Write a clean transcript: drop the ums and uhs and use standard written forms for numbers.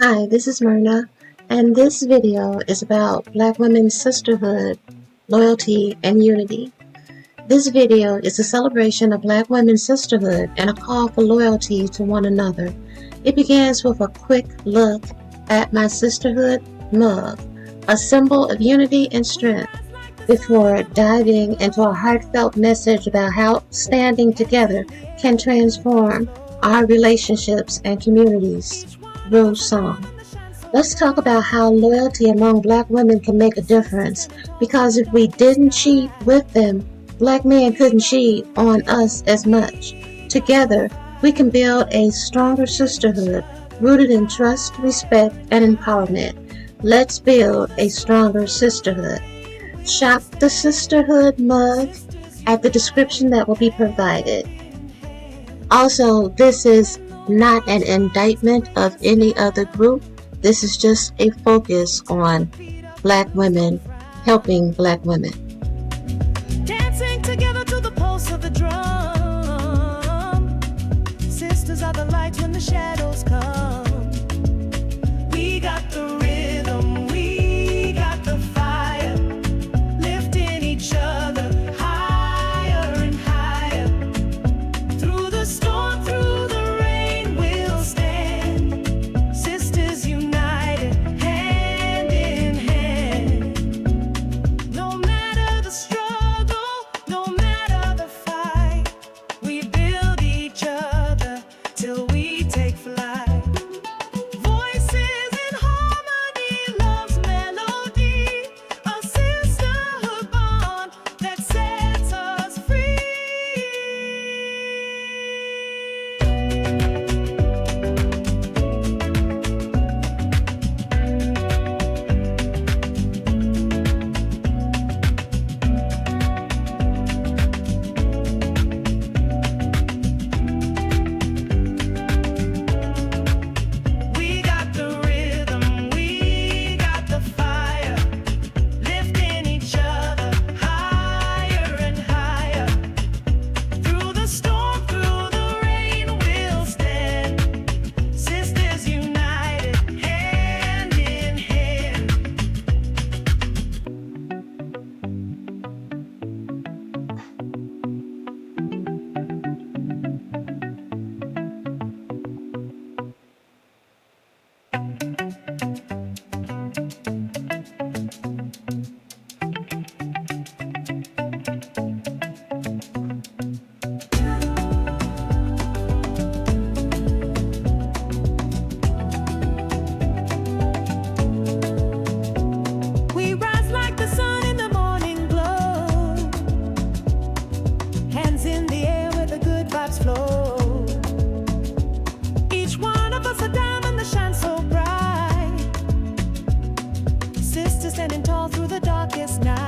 Hi, this is Myrna, and this video is about Black women's sisterhood, loyalty, and unity. This video is a celebration of Black women's sisterhood and a call for loyalty to one another. It begins with a quick look at my Sisterhood Mug, a symbol of unity and strength, before diving into a heartfelt message about how standing together can transform our relationships and communities through song. Let's talk about how loyalty among Black women can make a difference, because if we didn't cheat with them, Black men couldn't cheat on us as much. Together, we can build a stronger sisterhood rooted in trust, respect, and empowerment. Let's build a stronger sisterhood. Shop the Sisterhood Mug at the description that will be provided. Also, this is not an indictment of any other group. This is just a focus on Black women helping Black women. Dancing together to the pulse of the drum. Sisters are the lights when the shadows come. We got the rhythm, we got the fire, lifting each other higher and higher. Through the storm, through the rain, we'll stand. Sisters united, hand in hand. No matter the struggle, no matter the fight, we build each other till we take flight. Voices in harmony, love's melody, a sisterhood bond that sets us free. We got the rhythm, we got the fire, lifting each other higher and higher. Through the storm, through the rain, we'll stand. Sisters united, hand in hand. We rise like the sun in the morning glow. Hands in the air where the good vibes flow. Each one of us a diamond that shines so bright. Sisters standing tall through the darkest night.